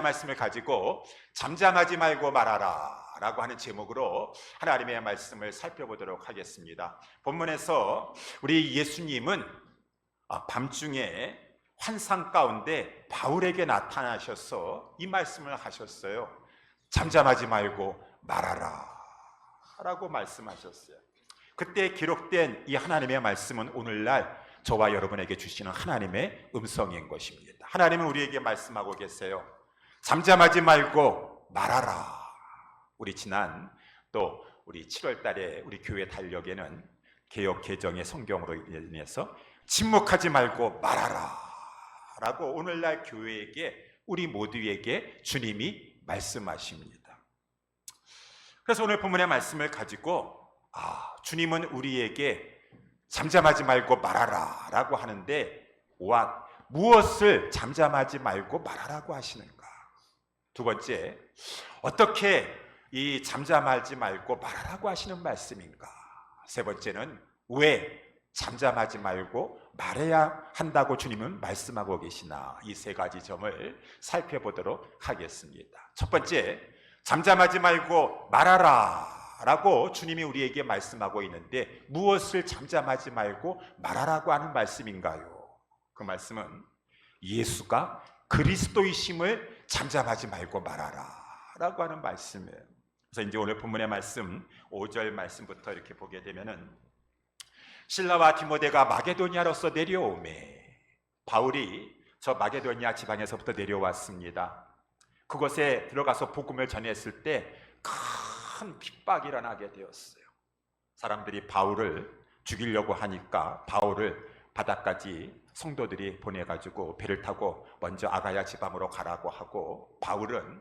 말씀을 가지고 잠잠하지 말고 말하라 라고 하는 제목으로 하나님의 말씀을 살펴보도록 하겠습니다. 본문에서 우리 예수님은 밤중에 환상 가운데 바울에게 나타나셔서 이 말씀을 하셨어요. 잠잠하지 말고 말하라 라고 말씀하셨어요. 그때 기록된 이 하나님의 말씀은 오늘날 저와 여러분에게 주시는 하나님의 음성인 것입니다. 하나님은 우리에게 말씀하고 계세요. 잠잠하지 말고 말하라. 우리 지난 또 우리 7월 달에 우리 교회 달력에는 개역 개정의 성경으로 인해서 침묵하지 말고 말하라 라고 오늘날 교회에게 우리 모두에게 주님이 말씀하십니다. 그래서 오늘 본문의 말씀을 가지고 주님은 우리에게 잠잠하지 말고 말하라 라고 하는데 무엇을 잠잠하지 말고 말하라고 하시는가? 두 번째, 어떻게 이 잠잠하지 말고 말하라고 하시는 말씀인가? 세 번째는 왜 잠잠하지 말고 말해야 한다고 주님은 말씀하고 계시나? 이 세 가지 점을 살펴보도록 하겠습니다. 첫 번째, 잠잠하지 말고 말하라 라고 주님이 우리에게 말씀하고 있는데 무엇을 잠잠하지 말고 말하라고 하는 말씀인가요? 그 말씀은 예수가 그리스도이심을 잠잠하지 말고 말하라 라고 하는 말씀이에요. 그래서 이제 오늘 본문의 말씀 5절 말씀부터 이렇게 보게 되면은 실라와 디모데가 마게도니아로서 내려오매, 바울이 저 마게도니아 지방에서부터 내려왔습니다. 그곳에 들어가서 복음을 전했을 때 큰 핍박이 일어나게 되었어요. 사람들이 바울을 죽이려고 하니까 바울을 바다까지 성도들이 보내가지고 배를 타고 먼저 아가야 지방으로 가라고 하고, 바울은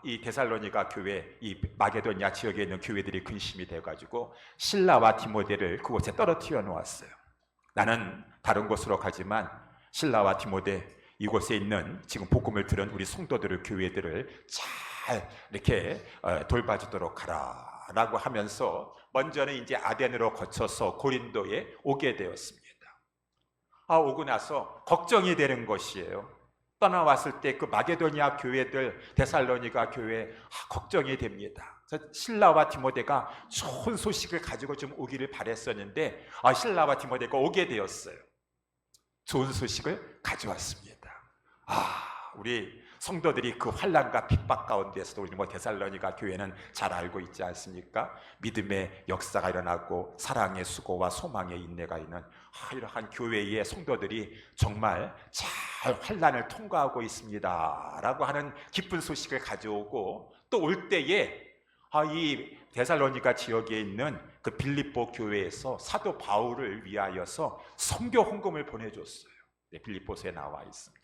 이 데살로니가 교회, 이 마게도니아 지역에 있는 교회들이 근심이 되어가지고 실라와 디모데를 그곳에 떨어뜨려 놓았어요. 나는 다른 곳으로 가지만 실라와 디모데 이곳에 있는 지금 복음을 들은 우리 성도들을, 교회들을 잘 이렇게 돌봐주도록 하라 라고 하면서 먼저는 이제 아덴으로 거쳐서 고린도에 오게 되었습니다. 오고 나서 걱정이 되는 것이에요. 떠나왔을 때 그 마게도니아 교회들, 데살로니가 교회 걱정이 됩니다. 실라와 디모데가 좋은 소식을 가지고 좀 오기를 바랬었는데 실라와 디모데가 오게 되었어요. 좋은 소식을 가져왔습니다. 우리 성도들이 그 환난과 핍박 가운데서도 우리 데살로니가 교회는 잘 알고 있지 않습니까? 믿음의 역사가 일어나고 사랑의 수고와 소망의 인내가 있는 이러한 교회의 성도들이 정말 잘 환난을 통과하고 있습니다 라고 하는 기쁜 소식을 가져오고, 또 올 때에 이 데살로니가 지역에 있는 그 빌립보 교회에서 사도 바울을 위하여서 선교 헌금을 보내줬어요. 빌립보서에 나와 있습니다.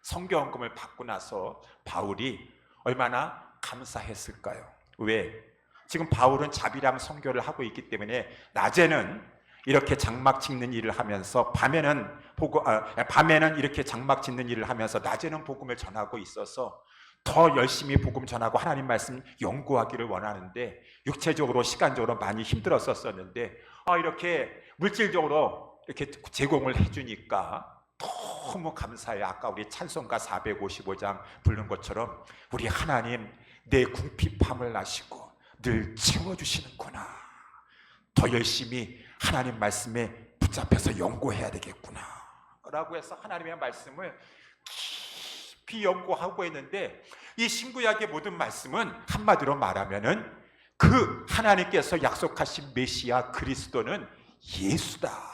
선교 헌금을 받고 나서 바울이 얼마나 감사했을까요? 왜? 지금 바울은 자비랑 선교를 하고 있기 때문에 낮에는 이렇게 장막 짓는 일을 하면서 밤에는 이렇게 장막 짓는 일을 하면서 낮에는 복음을 전하고 있어서 더 열심히 복음 전하고 하나님 말씀 연구하기를 원하는데, 육체적으로 시간적으로 많이 힘들었었는데 이렇게 물질적으로 이렇게 제공을 해주니까 너무 감사해요. 아까 우리 찬송가 455장 부른 것처럼 우리 하나님 내 궁핍함을 아시고 늘 채워주시는구나, 더 열심히 하나님 말씀에 붙잡혀서 연구해야 되겠구나 라고 해서 하나님의 말씀을 깊이 연구하고 있는데, 이 신구약의 모든 말씀은 한마디로 말하면은 그 하나님께서 약속하신 메시아 그리스도는 예수다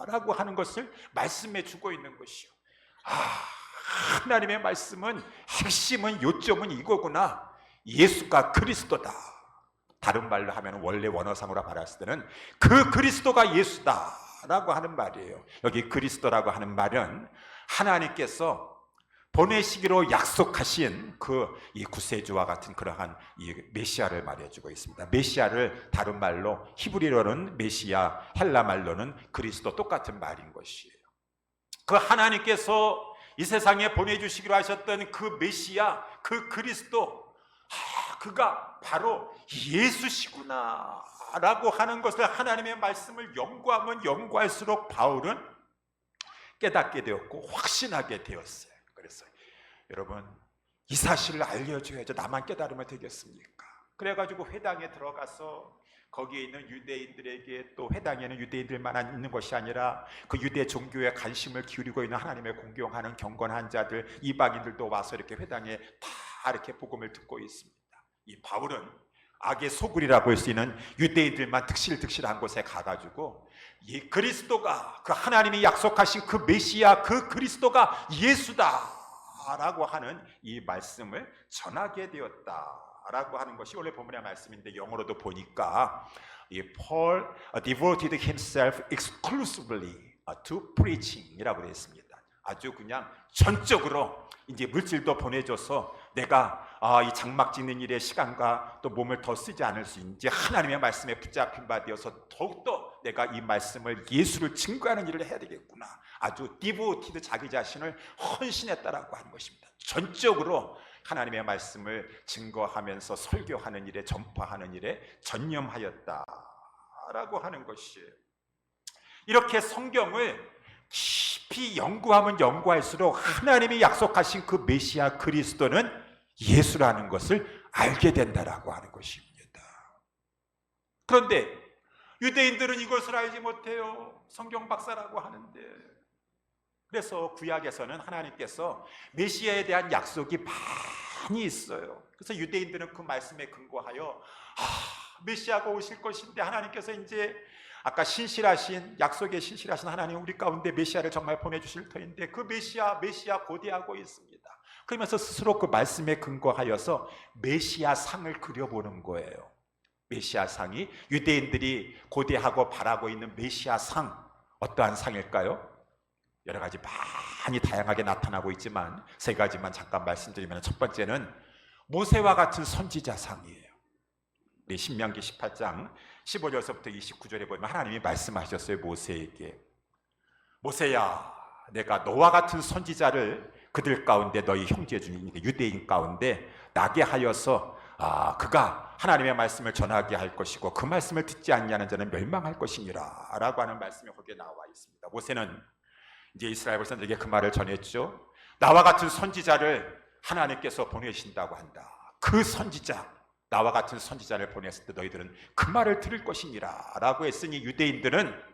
라고 하는 것을 말씀해 주고 있는 것이요. 하나님의 말씀은 핵심은, 요점은 이거구나. 예수가 그리스도다. 다른 말로 하면 원래 원어상으로 말했을 때는 그 그리스도가 예수다 라고 하는 말이에요. 여기 그리스도라고 하는 말은 하나님께서 보내시기로 약속하신 이 구세주와 같은 그러한 이 메시아를 말해주고 있습니다. 메시아를 다른 말로 히브리어로는 메시아, 헬라 말로는 그리스도, 똑같은 말인 것이에요. 그 하나님께서 이 세상에 보내주시기로 하셨던 그 메시아, 그 그리스도, 그가 바로 예수시구나 라고 하는 것을 하나님의 말씀을 연구하면 연구할수록 바울은 깨닫게 되었고 확신하게 되었어요. 그래서 여러분, 이 사실을 알려줘야죠. 나만 깨달으면 되겠습니까? 그래가지고 회당에 들어가서 거기에 있는 유대인들에게, 또 회당에는 유대인들만 있는 것이 아니라 그 유대 종교에 관심을 기울이고 있는 하나님의 공경하는 경건한 자들, 이방인들도 와서 이렇게 회당에 다 이렇게 복음을 듣고 있습니다. 이 바울은 악의 소굴이라고 할 수 있는 유대인들만 득실득실한 곳에 가가지고 이 그리스도가, 그 하나님이 약속하신 그 메시아, 그 그리스도가 예수다라고 하는 이 말씀을 전하게 되었다라고 하는 것이 원래 본문의 말씀인데, 영어로도 보니까 이 Paul devoted himself exclusively to preaching이라고 되어 있습니다. 아주 그냥 전적으로 이제 물질도 보내줘서 내가 이 장막 짓는 일에 시간과 또 몸을 더 쓰지 않을 수 있는지 하나님의 말씀에 붙잡힌 바 되어서 더욱더 내가 이 말씀을, 예수를 증거하는 일을 해야 되겠구나. 아주 디보티드, 자기 자신을 헌신했다라고 하는 것입니다. 전적으로 하나님의 말씀을 증거하면서 설교하는 일에, 전파하는 일에 전념하였다라고 하는 것이에요. 이렇게 성경을 깊이 연구하면 연구할수록 하나님이 약속하신 그 메시아 그리스도는 예수라는 것을 알게 된다라고 하는 것입니다. 그런데 유대인들은 이것을 알지 못해요. 성경 박사라고 하는데. 그래서 구약에서는 하나님께서 메시아에 대한 약속이 많이 있어요. 그래서 유대인들은 그 말씀에 근거하여 메시아가 오실 것인데, 하나님께서 이제 아까 신실하신, 약속에 신실하신 하나님, 우리 가운데 메시아를 정말 보내주실 터인데 그 메시아 고대하고 있습니다. 그러면서 스스로 그 말씀에 근거하여서 메시아 상을 그려보는 거예요. 메시아 상이, 유대인들이 고대하고 바라고 있는 메시아 상, 어떠한 상일까요? 여러 가지 많이 다양하게 나타나고 있지만 세 가지만 잠깐 말씀드리면, 첫 번째는 모세와 같은 선지자 상이에요. 신명기 18장 15절서부터 29절에 보면 하나님이 말씀하셨어요. 모세에게, 모세야, 내가 너와 같은 선지자를 그들 가운데, 너희 형제 중에 유대인 가운데 나게 하여서 그가 하나님의 말씀을 전하게 할 것이고 그 말씀을 듣지 않냐는 자는 멸망할 것이니라 라고 하는 말씀이 거기에 나와 있습니다. 모세는 이제 이스라엘 백성들에게 그 말을 전했죠. 나와 같은 선지자를 하나님께서 보내신다고 한다. 그 선지자, 나와 같은 선지자를 보냈을 때 너희들은 그 말을 들을 것이니라 라고 했으니, 유대인들은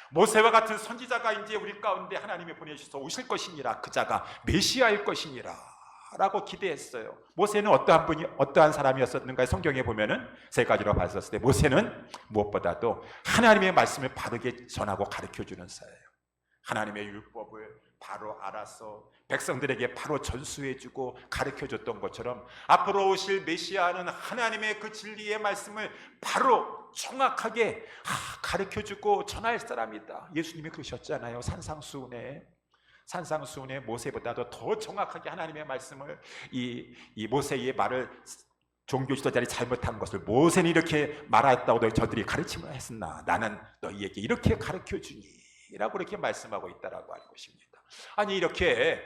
모세와 같은 선지자가 이제 우리 가운데 하나님이 보내주셔서 오실 것이니라, 그 자가 메시아일 것이니라 라고 기대했어요. 모세는 어떠한 사람이었었는가? 성경에 보면은 세 가지로 봤었을 때, 모세는 무엇보다도 하나님의 말씀을 바르게 전하고 가르쳐주는 사예요. 하나님의 율법을 바로 알아서 백성들에게 바로 전수해주고 가르쳐줬던 것처럼, 앞으로 오실 메시아는 하나님의 그 진리의 말씀을 바로 정확하게 가르쳐주고 전할 사람이다. 예수님이 그러셨잖아요. 산상수훈에 모세보다도 더 정확하게 하나님의 말씀을, 이 모세의 말을, 종교 지도자들이 잘못한 것을 모세는 이렇게 말했다고 저들이 가르침을 했으나 나는 너희에게 이렇게 가르쳐주니 라고 이렇게 말씀하고 있다라고 하는 것입니다. 아니, 이렇게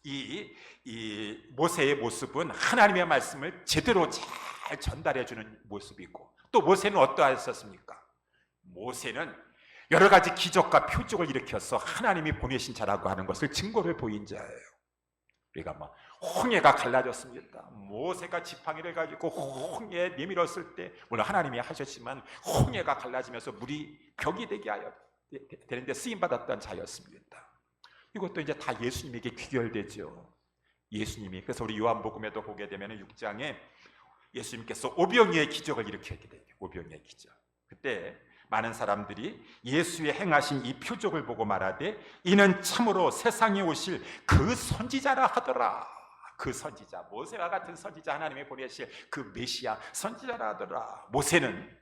이 모세의 모습은 하나님의 말씀을 제대로 잘 전달해 주는 모습이고, 또 모세는 어떠했었습니까? 모세는 여러 가지 기적과 표적을 일으켜서 하나님이 보내신 자라고 하는 것을 증거를 보인 자예요. 우리가 홍해가 갈라졌습니다. 모세가 지팡이를 가지고 홍해에 내밀었을 때, 물론 하나님이 하셨지만 홍해가 갈라지면서 물이 벽이 되는데 쓰임받았던 자였습니다. 이것도 이제 다 예수님에게 귀결되죠. 예수님이, 그래서 우리 요한복음에도 보게 되면 6장에 예수님께서 오병이의 기적을 일으키게 돼요. 오병이의 기적. 그때 많은 사람들이 예수의 행하신 이 표적을 보고 말하되 이는 참으로 세상에 오실 그 선지자라 하더라. 그 선지자, 모세와 같은 선지자, 하나님이 보내실 그 메시아 선지자라 하더라. 모세는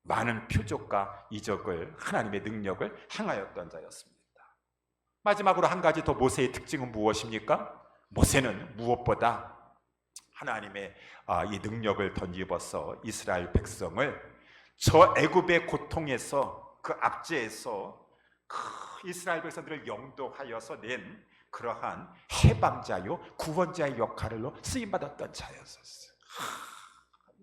많은 표적과 이적을, 하나님의 능력을 행하였던 자였습니다. 마지막으로 한 가지 더, 모세의 특징은 무엇입니까? 모세는 무엇보다 하나님의 이 능력을 덧입어서 이스라엘 백성을 저 애굽의 고통에서, 그 압제에서 이스라엘 백성들을 영도하여서 낸 그러한 해방자요 구원자의 역할로 쓰임받았던 자였었어요.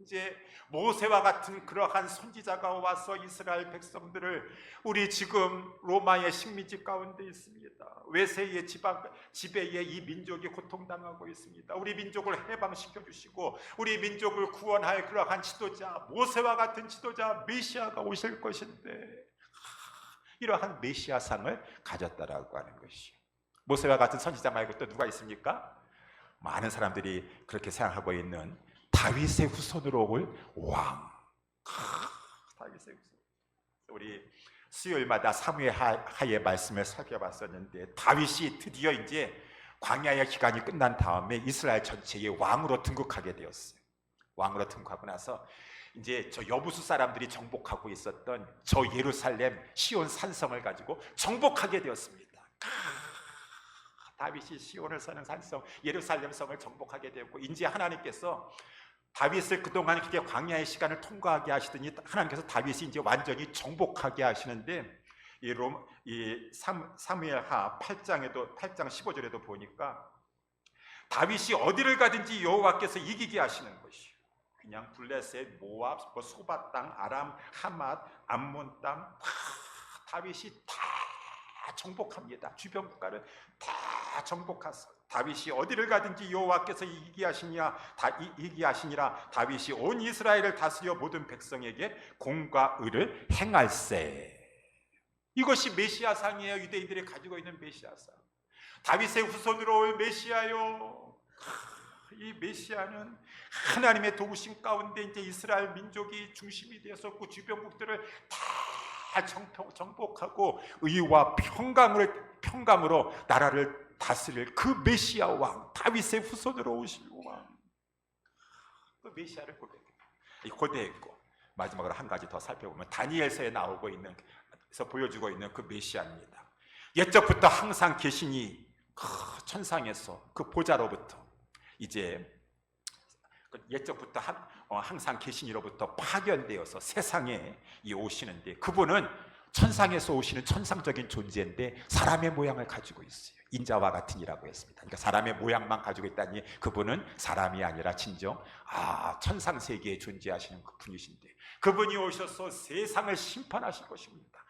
이제 모세와 같은 그러한 선지자가 와서 이스라엘 백성들을, 우리 지금 로마의 식민지 가운데 있습니다. 외세의 지배에 이 민족이 고통당하고 있습니다. 우리 민족을 해방시켜 주시고 우리 민족을 구원할 그러한 지도자, 모세와 같은 지도자 메시아가 오실 것인데, 이러한 메시아상을 가졌다라고 하는 것이요. 모세와 같은 선지자 말고 또 누가 있습니까? 많은 사람들이 그렇게 생각하고 있는 다윗의 후손으로 올 왕. 다윗의 후손. 우리 수요일마다 사무엘하의 말씀을 살펴봤었는데, 다윗이 드디어 이제 광야의 기간이 끝난 다음에 이스라엘 전체의 왕으로 등극하게 되었어요. 왕으로 등극하고 나서 이제 저 여부수 사람들이 정복하고 있었던 저 예루살렘 시온 산성을 가지고 정복하게 되었습니다. 다윗이 시온을 사는 산성 예루살렘 성을 정복하게 되었고, 이제 하나님께서 다윗을 그동안 그렇게 광야의 시간을 통과하게 하시더니 하나님께서 다윗이 이제 완전히 정복하게 하시는데, 이 사무엘하 8장에도 8장 15절에도 보니까 다윗이 어디를 가든지 여호와께서 이기게 하시는 것이요. 그냥 블레셋, 모압, 소바 땅, 아람, 하맛, 암몬 땅, 다윗이 다 정복합니다. 주변 국가를 다 정복하서 다윗이 어디를 가든지 여호와께서 이기게 하시니라. 다윗이 온 이스라엘을 다스려 모든 백성에게 공과 의를 행할세. 이것이 메시아상이에요. 유대인들이 가지고 있는 메시아상. 다윗의 후손으로 올 메시아요. 이 메시아는 하나님의 도우심 가운데 이제 이스라엘 민족이 중심이 되었었고, 주변국들을 다 정복하고 의와 평강으로 나라를 다스릴 그 메시아 왕, 다윗의 후손으로 오실 왕, 그 메시아를 고대했고, 마지막으로 한 가지 더 살펴보면 다니엘서에 나오고 있는, 그래서 보여주고 있는 그 메시아입니다. 옛적부터 항상 계시니 천상에서 그 보좌로부터, 이제 옛적부터 항상 계시니로부터 파견되어서 세상에 오시는데, 그분은 천상에서 오시는 천상적인 존재인데 사람의 모양을 가지고 있어요. 인자와 같은 이라고 했습니다. 그러니까 사람의 모양만 가지고 있다니 그분은 사람이 아니라 진정 천상 세계에 존재하시는 그 분이신데, 그분이 오셔서 세상을 심판하실 것입니다.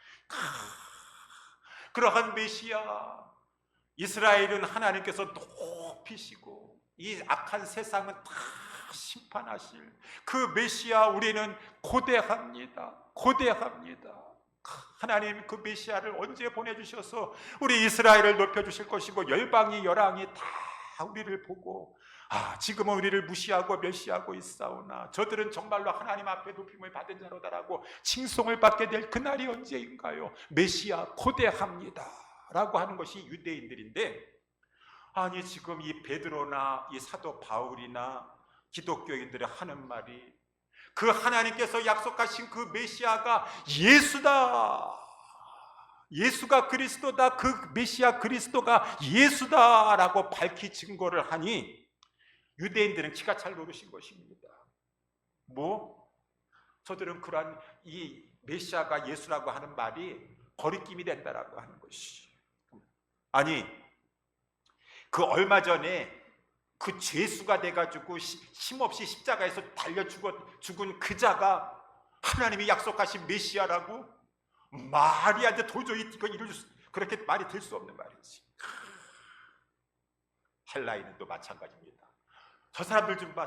그러한 메시아, 이스라엘은 하나님께서 높이시고 이 악한 세상은 다 심판하실 그 메시아, 우리는 고대합니다. 하나님 그 메시아를 언제 보내주셔서 우리 이스라엘을 높여주실 것이고, 열방이 열왕이 다 우리를 보고 지금은 우리를 무시하고 멸시하고 있사오나 저들은 정말로 하나님 앞에 높임을 받은 자로다라고 칭송을 받게 될 그날이 언제인가요? 메시아 고대합니다 라고 하는 것이 유대인들인데, 아니 지금 이 베드로나 이 사도 바울이나 기독교인들이 하는 말이, 그 하나님께서 약속하신 그 메시아가 예수다, 예수가 그리스도다, 그 메시아 그리스도가 예수다라고 밝히 증거를 하니 유대인들은 기가 찰 노르신 것입니다. 저들은 그러한 이 메시아가 예수라고 하는 말이 거리낌이 된다라고 하는 것이, 아니 그 얼마 전에 그 죄수가 돼가지고 힘없이 십자가에서 달려 죽은 그 자가 하나님이 약속하신 메시아라고? 말이 안 돼. 도저히 이건 그렇게 말이 될 수 없는 말이지. 헬라인도 마찬가지입니다. 저 사람들 좀 봐.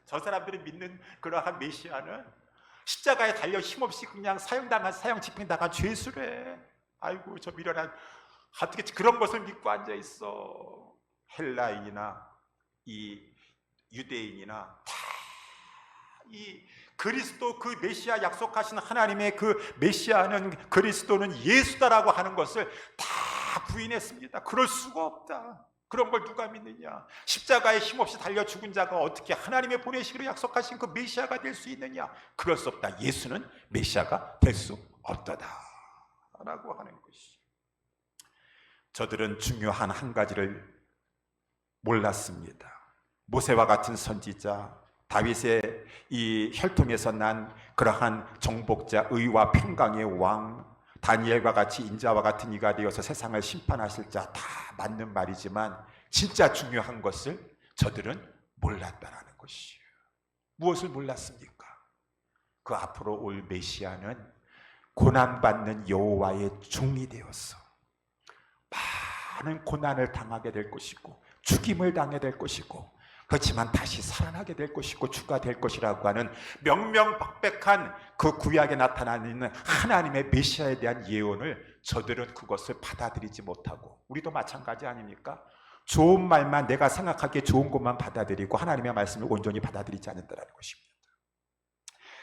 저 사람들이 믿는 그러한 메시아는 십자가에 달려 힘없이 그냥 사형 집행당한 죄수래. 아이고 저 미련한, 어떻게 그런 것을 믿고 앉아 있어. 헬라인이나 이 유대인이나 다 이 그리스도, 그 메시아 약속하신 하나님의 그 메시아는, 그리스도는 예수다라고 하는 것을 다 부인했습니다. 그럴 수가 없다. 그런 걸 누가 믿느냐? 십자가에 힘없이 달려 죽은 자가 어떻게 하나님의 보내시기로 약속하신 그 메시아가 될 수 있느냐? 그럴 수 없다. 예수는 메시아가 될 수 없다다 라고 하는 것이, 저들은 중요한 한 가지를 몰랐습니다. 모세와 같은 선지자, 다윗의 이 혈통에서 난 그러한 정복자, 의와 평강의 왕, 다니엘과 같이 인자와 같은 이가 되어서 세상을 심판하실 자, 다 맞는 말이지만 진짜 중요한 것을 저들은 몰랐다라는 것이에요. 무엇을 몰랐습니까? 그 앞으로 올 메시아는 고난받는 여호와의 종이 되었어. 많은 고난을 당하게 될 것이고 죽임을 당하게 될 것이고, 그렇지만 다시 살아나게 될 것이고 주가 될 것이라고 하는 명명백백한 그 구약에 나타나 있는 하나님의 메시아에 대한 예언을 저들은 그것을 받아들이지 못하고, 우리도 마찬가지 아닙니까? 좋은 말만, 내가 생각하기에 좋은 것만 받아들이고 하나님의 말씀을 온전히 받아들이지 않는다는 것입니다.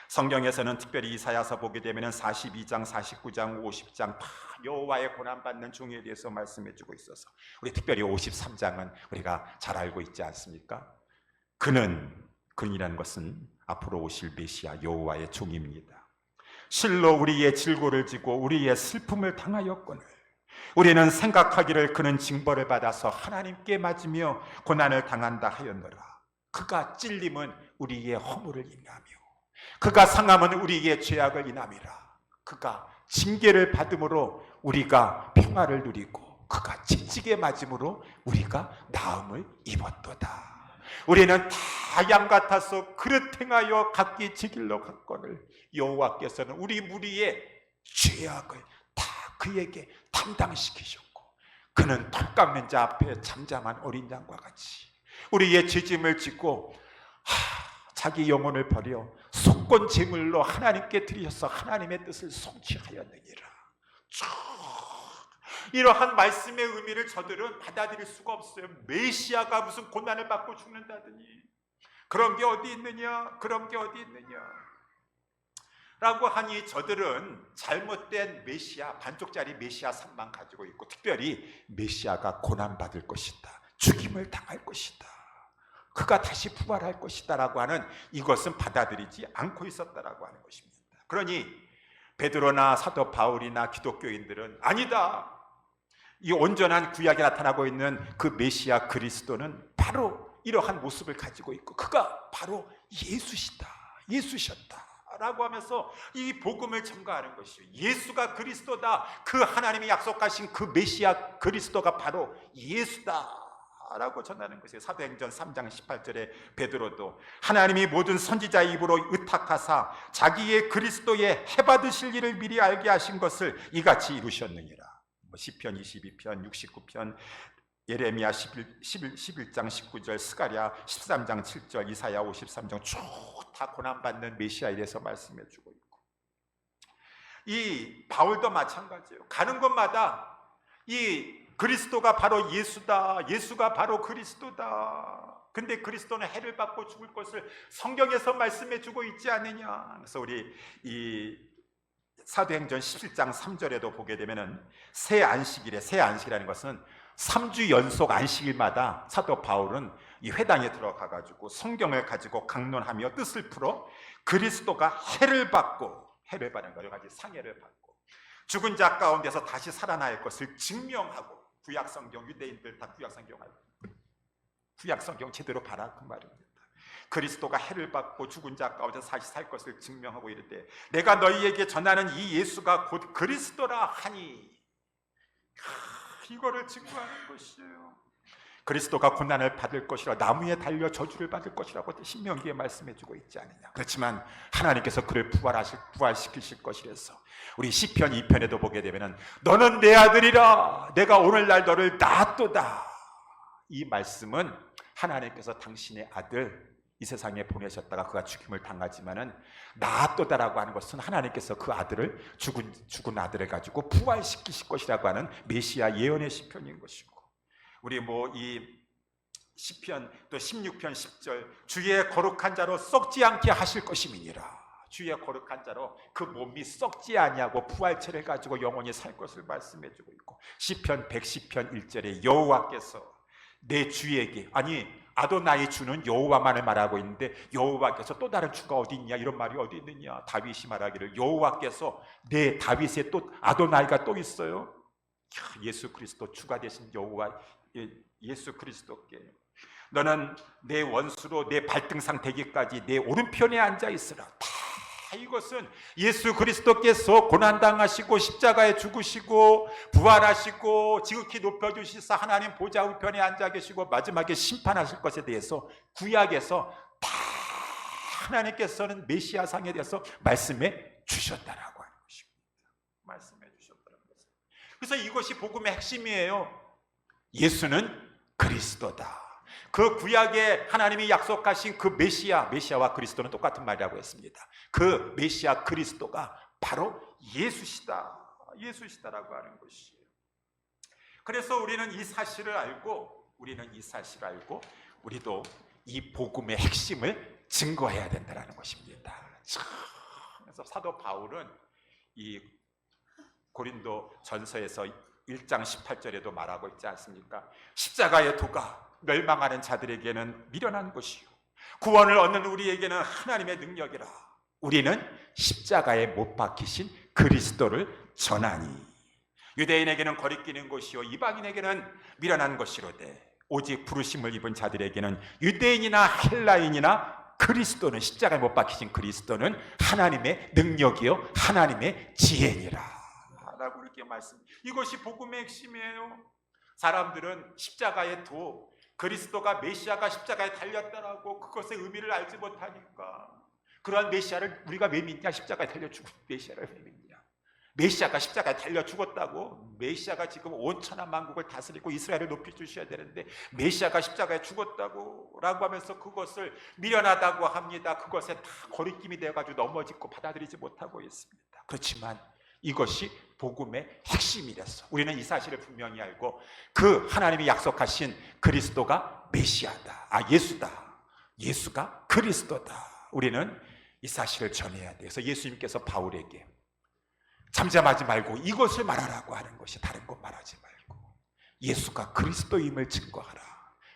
성경에서는 특별히 이사야서 보게 되면 42장, 49장, 50장 다 여호와의 고난받는 종에 대해서 말씀해 주고 있어서, 우리 특별히 53장은 우리가 잘 알고 있지 않습니까? 그는이라는 것은 앞으로 오실 메시아 여호와의 종입니다. 실로 우리의 질고를 지고 우리의 슬픔을 당하였거늘 우리는 생각하기를 그는 징벌을 받아서 하나님께 맞으며 고난을 당한다 하였노라. 그가 찔림은 우리의 허물을 인하며 그가 상함은 우리의 죄악을 인함이라. 그가 징계를 받음으로 우리가 평화를 누리고 그가 채찍에 맞음으로 우리가 나음을 입었도다. 우리는 다 양 같아서 그릇 행하여 각기 지 길로 갔거늘 여호와께서는 우리 무리의 죄악을 다 그에게 담당시키셨고, 그는 털 깎는 자 앞에 잠잠한 어린 양과 같이 우리의 죄짐을 짓고 자기 영혼을 버려 속건 제물로 하나님께 드리셔서 하나님의 뜻을 성취하였느니라. 이러한 말씀의 의미를 저들은 받아들일 수가 없어요. 메시아가 무슨 고난을 받고 죽는다더니 그런 게 어디 있느냐, 그런 게 어디 있느냐 라고 하니 저들은 잘못된 메시아, 반쪽짜리 메시아 산만 가지고 있고, 특별히 메시아가 고난받을 것이다, 죽임을 당할 것이다, 그가 다시 부활할 것이다 라고 하는 이것은 받아들이지 않고 있었다라고 하는 것입니다. 그러니 베드로나 사도 바울이나 기독교인들은 아니다, 이 온전한 구약에 나타나고 있는 그 메시아 그리스도는 바로 이러한 모습을 가지고 있고 그가 바로 예수셨다 라고 하면서 이 복음을 전가하는 것이요, 예수가 그리스도다, 그 하나님이 약속하신 그 메시아 그리스도가 바로 예수다 라고 전하는 것이에요. 사도행전 3장 18절에 베드로도 하나님이 모든 선지자의 입으로 의탁하사 자기의 그리스도의 해받으실 일을 미리 알게 하신 것을 이같이 이루셨느니라. 시편 22편, 69편, 예레미야 11장 19절, 스가랴 13장 7절, 이사야 53장 쭉 다 고난받는 메시아에 대해서 말씀해 주고 있고, 이 바울도 마찬가지예요. 가는 곳마다 이 그리스도가 바로 예수다, 예수가 바로 그리스도다, 근데 그리스도는 해를 받고 죽을 것을 성경에서 말씀해 주고 있지 않느냐. 그래서 우리 이 사도행전 17장 3절에도 보게 되면은 새 안식이라는 것은 3주 연속 안식일마다 사도 바울은 이 회당에 들어가 가지고 성경을 가지고 강론하며 뜻을 풀어 그리스도가 해를 받는 거, 여러 가지 상해를 받고 죽은 자 가운데서 다시 살아날 것을 증명하고, 구약성경, 유대인들 다 구약성경 제대로 봐라 그 말입니다. 그리스도가 해를 받고 죽은 자 가운데 다시 살 것을 증명하고 이르되 내가 너희에게 전하는 이 예수가 곧 그리스도라 하니, 이거를 증거하는 것이에요. 그리스도가 고난을 받을 것이라, 나무에 달려 저주를 받을 것이라고 신명기에 말씀해주고 있지 않느냐. 그렇지만 하나님께서 그를 부활시키실 것이라서 우리 시편 2편에도 보게 되면 너는 내 아들이라, 내가 오늘날 너를 낳았도다. 이 말씀은 하나님께서 당신의 아들 이 세상에 보내셨다가 그가 죽임을 당하지만은 낳았도다라고 하는 것은 하나님께서 그 아들을 죽은 아들을 가지고 부활시키실 것이라고 하는 메시아 예언의 시편인 것이고, 우리 이 시편 또 16편 10절 주의 거룩한 자로 썩지 않게 하실 것임이니라. 주의 거룩한 자로 그 몸이 썩지 아니하고 부활체를 가지고 영원히 살 것을 말씀해주고 있고, 시편 110편 1절에 여호와께서 내 주에게, 아니 아도나이 주는 여호와만을 말하고 있는데 여호와께서 또 다른 주가 어디 있냐, 이런 말이 어디 있느냐. 다윗이 말하기를 여호와께서, 내 다윗에 또 아도나이가 또 있어요. 예수 그리스도 주가 되신 여호와 예수 그리스도께 너는 내 원수로 내 발등상 되기까지 내 오른편에 앉아 있으라. 다 이것은 예수 그리스도께서 고난당하시고 십자가에 죽으시고 부활하시고 지극히 높여주시사 하나님 보좌 우편에 앉아 계시고 마지막에 심판하실 것에 대해서 구약에서 다 하나님께서는 메시아상에 대해서 말씀해 주셨다라고 하는 것입니다. 말씀해 주셨다는 것은. 그래서 이것이 복음의 핵심이에요. 예수는 그리스도다. 그 구약에 하나님이 약속하신 그 메시아와 그리스도는 똑같은 말이라고 했습니다. 그 메시아 그리스도가 바로 예수시다라고 하는 것이에요. 그래서 우리는 이 사실을 알고 우리도 이 복음의 핵심을 증거해야 된다는 것입니다. 그래서 사도 바울은 이 고린도 전서에서 1장 18절에도 말하고 있지 않습니까? 십자가의 도가 멸망하는 자들에게는 미련한 것이요 구원을 얻는 우리에게는 하나님의 능력이라. 우리는 십자가에 못 박히신 그리스도를 전하니 유대인에게는 거리끼는 것이요 이방인에게는 미련한 것이로되 오직 부르심을 입은 자들에게는 유대인이나 헬라인이나 그리스도는 십자가에 못 박히신 그리스도는 하나님의 능력이요 하나님의 지혜니라 라고 이렇게 말씀. 이것이 복음의 핵심이에요. 사람들은 십자가의 도, 그리스도가 메시아가 십자가에 달렸다라고 그것의 의미를 알지 못하니까 그러한 메시아를 우리가 왜 믿냐? 십자가에 달려 죽은 메시아를 왜 믿냐? 메시아가 십자가에 달려 죽었다고. 메시아가 지금 온 천하 만국을 다스리고 이스라엘을 높이 주셔야 되는데 메시아가 십자가에 죽었다고 라고 하면서 그것을 미련하다고 합니다. 그것에 다 거리낌이 되어가지고 넘어지고 받아들이지 못하고 있습니다. 그렇지만 이것이 복음의 핵심이랬어. 우리는 이 사실을 분명히 알고 그 하나님이 약속하신 그리스도가 메시아다. 예수가 그리스도다. 우리는 이 사실을 전해야 돼. 그래서 예수님께서 바울에게 잠잠하지 말고 이것을 말하라고 하는 것이 다른 것 말하지 말고 예수가 그리스도임을 증거하라.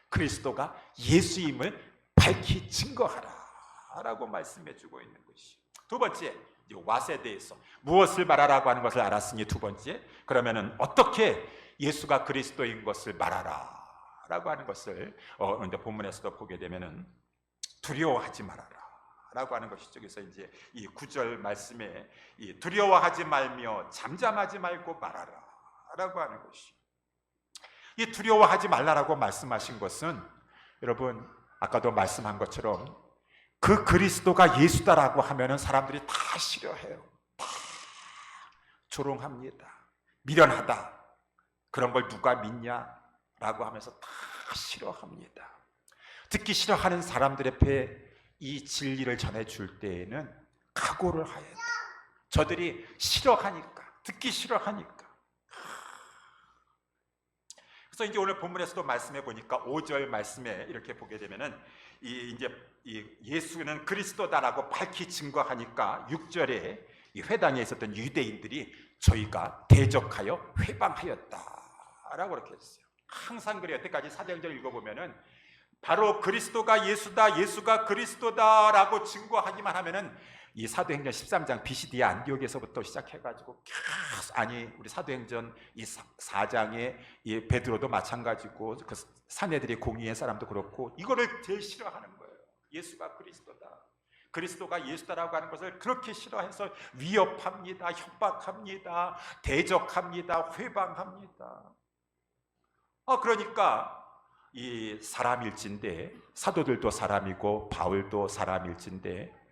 그리스도가 예수임을 밝히 증거하라 라고 말씀해 주고 있는 것이. 두 번째, 왓에 대해서 무엇을 말하라고 하는 것을 알았으니 두 번째, 그러면은 어떻게 예수가 그리스도인 것을 말하라 라고 하는 것을 본문에서도 보게 되면은 두려워하지 말아라 라고 하는 것이죠. 그래서 이제 이 9절 말씀에 이 두려워하지 말며 잠잠하지 말고 말하라 라고 하는 것이. 이 두려워하지 말라라고 말씀하신 것은 여러분 아까도 말씀한 것처럼 그 그리스도가 예수다라고 하면은 사람들이 다 싫어해요. 다 조롱합니다. 미련하다. 그런 걸 누가 믿냐라고 하면서 다 싫어합니다. 듣기 싫어하는 사람들 앞에 이 진리를 전해줄 때에는 각오를 해야 돼. 저들이 싫어하니까, 듣기 싫어하니까. 그래서 이제 오늘 본문에서도 말씀해 보니까 5절 말씀에 이렇게 보게 되면은 예수는 그리스도다라고 밝히 증거하니까 6절에 이 회당에 있었던 유대인들이 저희가 대적하여 회방하였다라고 그렇게 했어요. 항상 그래요. 여태까지 사도행전을 읽어보면은 바로 그리스도가 예수가 그리스도다라고 증거하기만 하면은 이 사도행전 13장 BCD 안디옥에서부터 시작해가지고 우리 사도행전 이 4장에 이 베드로도 마찬가지고 그 사내들이 공의의 사람도 그렇고 이거를 제일 싫어하는 거예요. 예수가 그리스도다. 그리스도가 예수다라고 하는 것을 그렇게 싫어해서 위협합니다. 협박합니다. 대적합니다. 회방합니다. 그러니까 이 사람일진데 사도들도 사람이고 바울도 사람일진데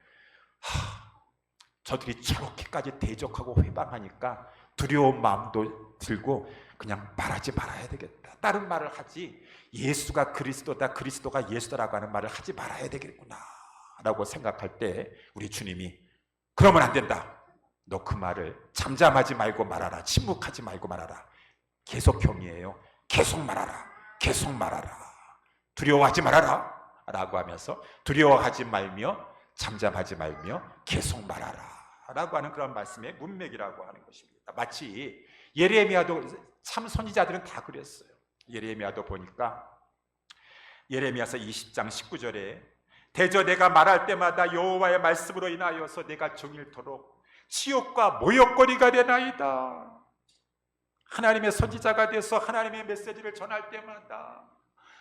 저들이 저렇게까지 대적하고 회방하니까 두려운 마음도 들고 그냥 말하지 말아야 되겠다. 다른 말을 하지 예수가 그리스도다, 그리스도가 예수다라고 하는 말을 하지 말아야 되겠구나 라고 생각할 때 우리 주님이 그러면 안 된다. 너 그 말을 잠잠하지 말고 말하라. 침묵하지 말고 말하라. 계속형이에요. 계속 말하라. 계속 말하라. 두려워하지 말아라 라고 하면서 두려워하지 말며 잠잠하지 말며 계속 말하라 라고 하는 그런 말씀의 문맥이라고 하는 것입니다. 마치 예레미야도 참 선지자들은 다 그랬어요. 예레미야도 보니까 예레미야서 20장 19절에 대저 내가 말할 때마다 여호와의 말씀으로 인하여서 내가 종일토록 치욕과 모욕거리가 되나이다. 하나님의 선지자가 돼서 하나님의 메시지를 전할 때마다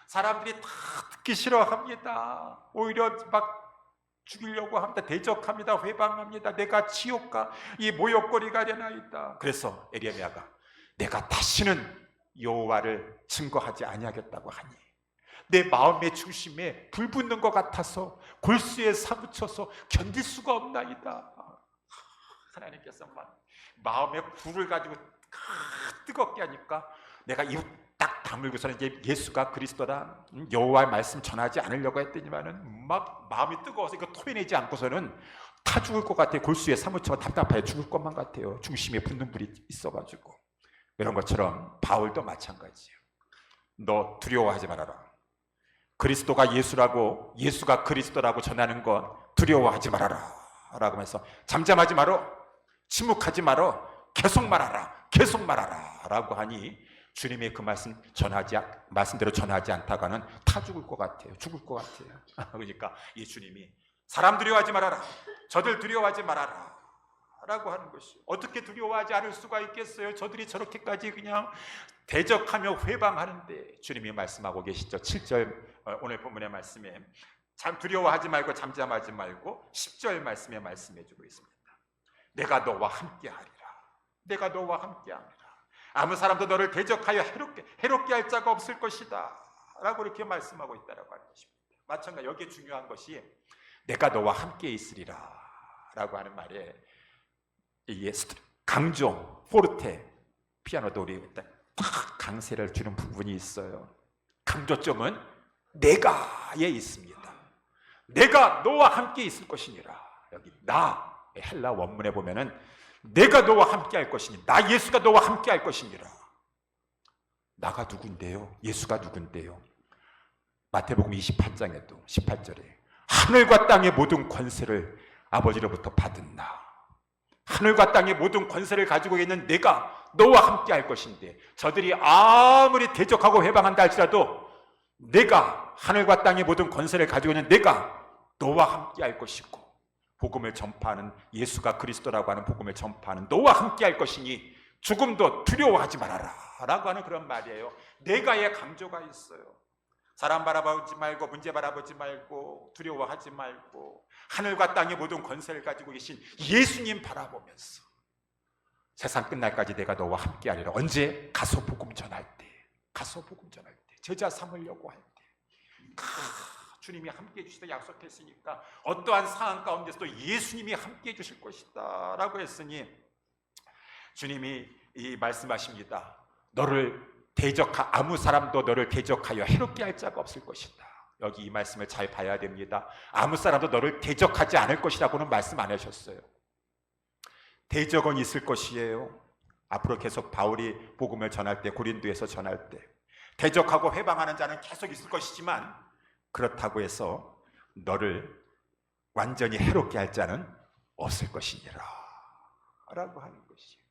사람들이 다 듣기 싫어합니다. 오히려 막 죽이려고 합니다. 대적합니다. 회방합니다. 내가 치욕과 이 모욕거리가 되나이다. 그래서 예레미야가 내가 다시는 여호와를 증거하지 아니하겠다고 하니 내 마음의 중심에 불 붙는 것 같아서 골수에 사무쳐서 견딜 수가 없나이다. 하나님께서 마음에 불을 가지고 뜨겁게 하니까 내가 입 딱 다물고서는 이제 예수가 그리스도다, 여호와의 말씀 전하지 않으려고 했더니만은 막 마음이 뜨거워서 이거 토해내지 않고서는 타 죽을 것 같아요. 골수에 사무쳐 답답해 죽을 것만 같아요. 중심에 붙는 불이 있어가지고. 이런 것처럼 바울도 마찬가지예요. 너 두려워하지 말아라. 그리스도가 예수라고, 예수가 그리스도라고 전하는 건 두려워하지 말아라 라고 하면서 잠잠하지 말어, 침묵하지 말어, 계속 말하라, 계속 말하라 라고 하니 주님의 그 말씀대로 전하지 않다가는 타 죽을 것 같아요. 죽을 것 같아요. 그러니까 이 주님이 사람 두려워하지 말아라, 저들 두려워하지 말아라 라고 하는 것이, 어떻게 두려워하지 않을 수가 있겠어요? 저들이 저렇게까지 그냥 대적하며 회방하는데 주님이 말씀하고 계시죠. 7절 오늘 본문의 말씀에 참 두려워하지 말고 잠잠하지 말고 10절 말씀에 말씀해 주고 있습니다. 내가 너와 함께하리라. 내가 너와 함께하리라. 아무 사람도 너를 대적하여 해롭게 할 자가 없을 것이다 라고 이렇게 말씀하고 있다라고 하는 것입니다. 마찬가지 여기에 중요한 것이 내가 너와 함께 있으리라 라고 하는 말에 이게 강종, 포르테, 피아노도 우리 일단 탁 강세를 주는 부분이 있어요. 강조점은 내가에 있습니다. 내가 너와 함께 있을 것이니라. 여기 나 헬라 원문에 보면은 내가 너와 함께 할 것이니, 나 예수가 너와 함께 할 것이니라. 나가 누군데요? 예수가 누군데요? 마태복음 28장에도 18절에 하늘과 땅의 모든 권세를 아버지로부터 받은 나, 하늘과 땅의 모든 권세를 가지고 있는 내가 너와 함께 할 것인데, 저들이 아무리 대적하고 회방한다 할지라도 내가, 하늘과 땅의 모든 권세를 가지고 있는 내가 너와 함께 할 것이고, 복음을 전파하는, 예수가 그리스도라고 하는 복음을 전파하는 너와 함께 할 것이니 죽음도 두려워하지 말아라 라고 하는 그런 말이에요. 내가의 강조가 있어요. 사람 바라보지 말고, 문제 바라보지 말고, 두려워하지 말고, 하늘과 땅의 모든 권세를 가지고 계신 예수님 바라보면서 세상 끝날까지 내가 너와 함께 하리라. 언제? 가서 복음 전할 때, 가서 복음 전할 때, 제자 삼으려고 할 때. 주님이 함께 해주시다 약속했으니까 어떠한 상황 가운데서도 예수님이 함께 해주실 것이다 라고 했으니, 주님이 이 말씀하십니다. 아무 사람도 너를 대적하여 해롭게 할 자가 없을 것이다. 여기 이 말씀을 잘 봐야 됩니다. 아무 사람도 너를 대적하지 않을 것이라고는 말씀 안 하셨어요. 대적은 있을 것이에요. 앞으로 계속 바울이 복음을 전할 때, 고린도에서 전할 때 대적하고 회방하는 자는 계속 있을 것이지만, 그렇다고 해서 너를 완전히 해롭게 할 자는 없을 것이니라 라고 하는 것이에요.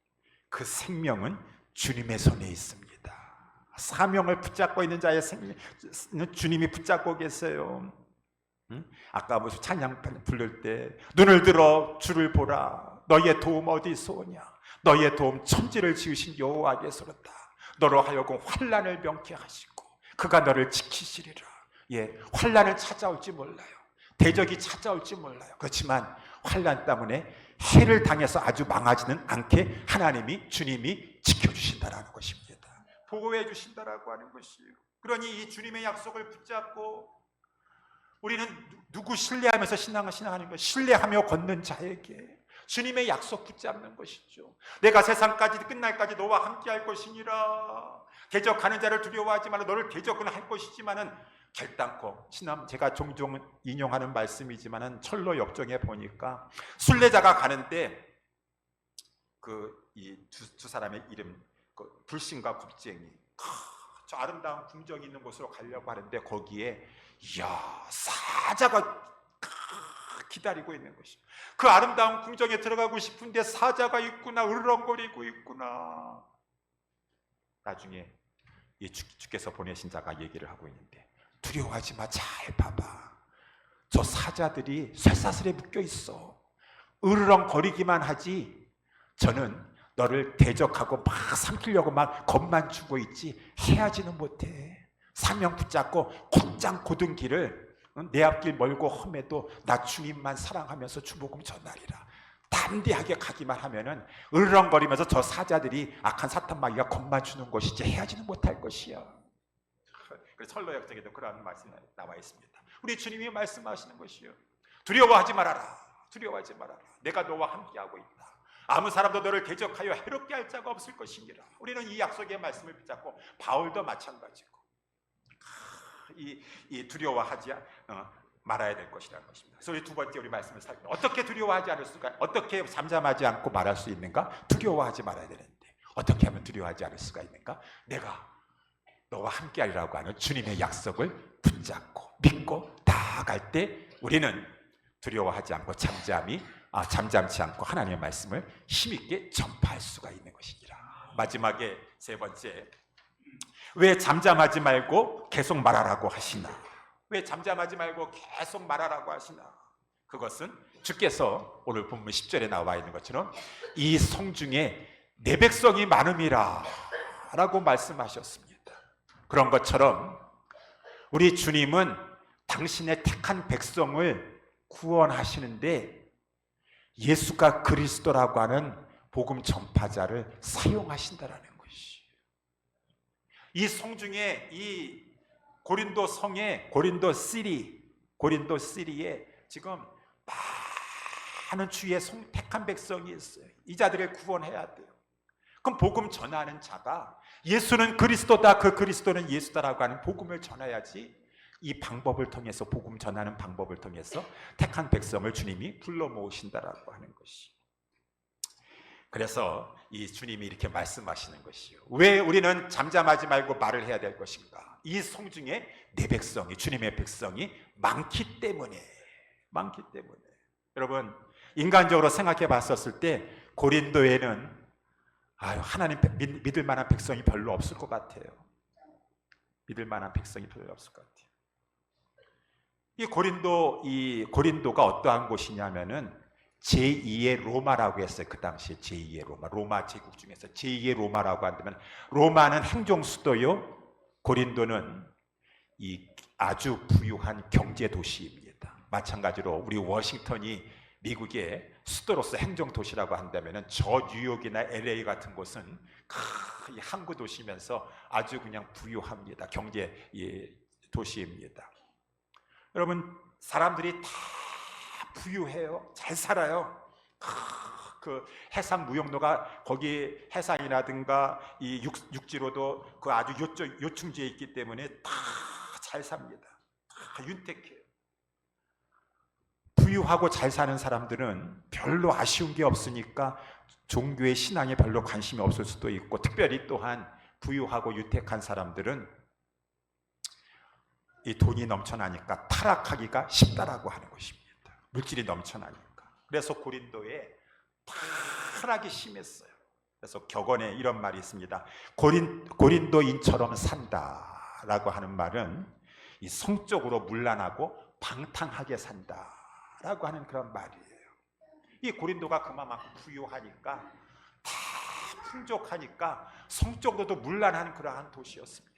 그 생명은 주님의 손에 있습니다. 사명을 붙잡고 있는 자의 생명은 주님이 붙잡고 계세요. 아까 무슨 찬양 부를 때 눈을 들어 주를 보라, 너의 도움 어디서 오냐, 너의 도움 천지를 지으신 여호와께서로다. 너로 하여금 환난을 명케 하시고 그가 너를 지키시리라. 환난은 찾아올지 몰라요. 대적이 찾아올지 몰라요. 그렇지만 환난 때문에 해를 당해서 아주 망하지는 않게 하나님이, 주님이 지켜주신다라는 것입니다. 보호해 주신다라고 하는 것이에요. 그러니 이 주님의 약속을 붙잡고 우리는 누구 신뢰하면서 신앙하는 것, 신뢰하며 걷는 자에게 주님의 약속 붙잡는 것이죠. 내가 세상까지 끝날까지 너와 함께 할 것이니라. 대적하는 자를 두려워하지 말라. 너를 대적은 할 것이지만은 결단코, 제가 종종 인용하는 말씀이지만은 철로 역정에 보니까 순례자가 가는데 이 두 사람의 이름, 불신과 굽쟁이, 저 아름다운 궁정이 있는 곳으로 가려고 하는데 거기에 사자가 기다리고 있는 것이죠. 그 아름다운 궁정에 들어가고 싶은데 사자가 있구나, 으르렁거리고 있구나. 나중에 주께서 보내신 자가 얘기를 하고 있는데, 두려워하지 마, 잘 봐봐. 저 사자들이 쇠사슬에 묶여 있어. 으르렁거리기만 하지 저는 너를 대적하고 막 삼키려고 막 겁만 주고 있지 해하지는 못해. 사명 붙잡고 곧장 고든 길을, 내 앞길 멀고 험해도 나 주님만 사랑하면서 주복음 전하리라. 담대하게 가기만 하면은 으르렁거리면서 저 사자들이, 악한 사탄 마귀가 겁만 주는 것이지 해하지는 못할 것이야. 그래서 설로 역정에도 그런 말씀이 나와 있습니다. 우리 주님이 말씀하시는 것이요, 두려워하지 말아라. 두려워하지 말아라. 내가 너와 함께하고 있다. 아무 사람도 너를 대적하여 해롭게 할 자가 없을 것이니라. 우리는 이 약속의 말씀을 붙잡고, 바울도 마찬가지고 이 두려워하지 말아야 될 것이라는 것입니다. 그래서 우리 두 번째 우리 말씀을 살펴, 어떻게 두려워하지 않을 수가, 어떻게 잠잠하지 않고 말할 수 있는가? 두려워하지 말아야 되는데 어떻게 하면 두려워하지 않을 수가 있는가? 내가 너와 함께하리라고 하는 주님의 약속을 붙잡고 믿고 나아갈 때 우리는 두려워하지 않고 잠잠치 않고 하나님의 말씀을 힘있게 전파할 수가 있는 것이니라. 마지막에 세 번째, 왜 잠잠하지 말고 계속 말하라고 하시나? 왜 잠잠하지 말고 계속 말하라고 하시나? 그것은 주께서 오늘 본문 10절에 나와 있는 것처럼 이 성중에 내 백성이 많음이라 라고 말씀하셨습니다. 그런 것처럼 우리 주님은 당신의 택한 백성을 구원하시는데 예수가 그리스도라고 하는 복음 전파자를 사용하신다라는 것이, 이 성중에, 이 고린도 성에, 고린도 시리에 지금 많은 주의 택한 백성이 있어요. 이 자들을 구원해야 돼요. 그럼 복음 전하는 자가 예수는 그리스도다, 그 그리스도는 예수다라고 하는 복음을 전해야지, 이 방법을 통해서, 복음 전하는 방법을 통해서 택한 백성을 주님이 불러 모으신다라고 하는 것이. 그래서 이 주님이 이렇게 말씀하시는 것이요, 왜 우리는 잠잠하지 말고 말을 해야 될 것인가? 이 성중에 내 백성이, 주님의 백성이 많기 때문에. 여러분, 인간적으로 생각해 봤었을 때 고린도에는 하나님 믿을 만한 백성이 별로 없을 것 같아요. 믿을 만한 백성이 별로 없을 것 같아요. 이 고린도가 어떠한 곳이냐면은 제2의 로마라고 했어요. 그 당시에 제2의 로마 제국 중에서 제2의 로마라고 한다면, 로마는 행정 수도요, 고린도는 이 아주 부유한 경제 도시입니다. 마찬가지로 우리 워싱턴이 미국의 수도로서 행정 도시라고 한다면은 저 뉴욕이나 LA 같은 곳은 항구 도시면서 아주 그냥 부유합니다. 경제 도시입니다. 여러분, 사람들이 다 부유해요. 잘 살아요. 그 해상 무역로가 거기 해상이라든가 이 육지로도 그 아주 요충지에 있기 때문에 다 잘 삽니다. 다 윤택해요. 부유하고 잘 사는 사람들은 별로 아쉬운 게 없으니까 종교의 신앙에 별로 관심이 없을 수도 있고, 특별히 또한 부유하고 유택한 사람들은 이 돈이 넘쳐나니까 타락하기가 쉽다라고 하는 것입니다. 물질이 넘쳐나니까. 그래서 고린도에 타락이 심했어요. 그래서 격언에 이런 말이 있습니다. 고린도인처럼 산다라고 하는 말은 이 성적으로 문란하고 방탕하게 산다라고 하는 그런 말이에요. 이 고린도가 그만큼 부유하니까, 다 풍족하니까 성적으로도 문란한 그러한 도시였습니다.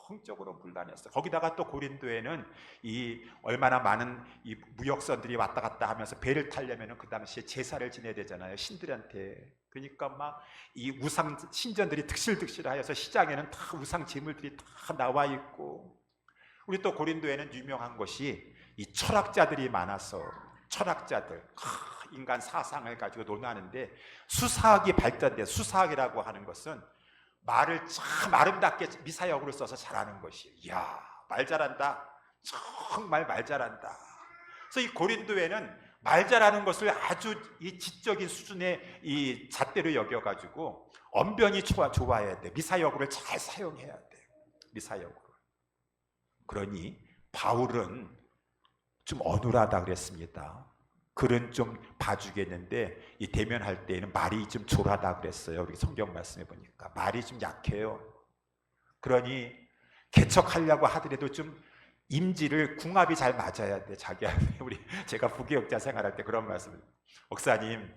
성적으로 문란했어요. 거기다가 또 고린도에는 이 얼마나 많은 이 무역선들이 왔다 갔다 하면서 배를 타려면은 그 당시에 제사를 지내야 되잖아요, 신들한테. 그러니까 막 이 우상 신전들이 득실득실하여서 시장에는 다 우상 제물들이 다 나와 있고, 우리 또 고린도에는 유명한 것이 이 철학자들이 많아서, 철학자들 인간 사상을 가지고 논하는데 수사학이 발달돼. 수사학이라고 하는 것은 말을 참 아름답게 미사역으로 써서 잘하는 것이에요. 이야, 말 잘한다. 정말 말 잘한다. 그래서 이 고린도에는 말 잘하는 것을 아주 이 지적인 수준의 이 잣대로 여겨가지고 언변이 좋아야 돼. 미사역으로 잘 사용해야 돼. 미사역으로. 그러니 바울은 좀 어눌하다 그랬습니다. 글은 좀 봐주겠는데 이 대면할 때에는 말이 좀 졸하다 그랬어요. 우리 성경 말씀해 보니까 말이 좀 약해요. 그러니 개척하려고 하더라도 좀 임지를 궁합이 잘 맞아야 돼. 제가 부교육자 생활할 때 그런 말씀을, 목사님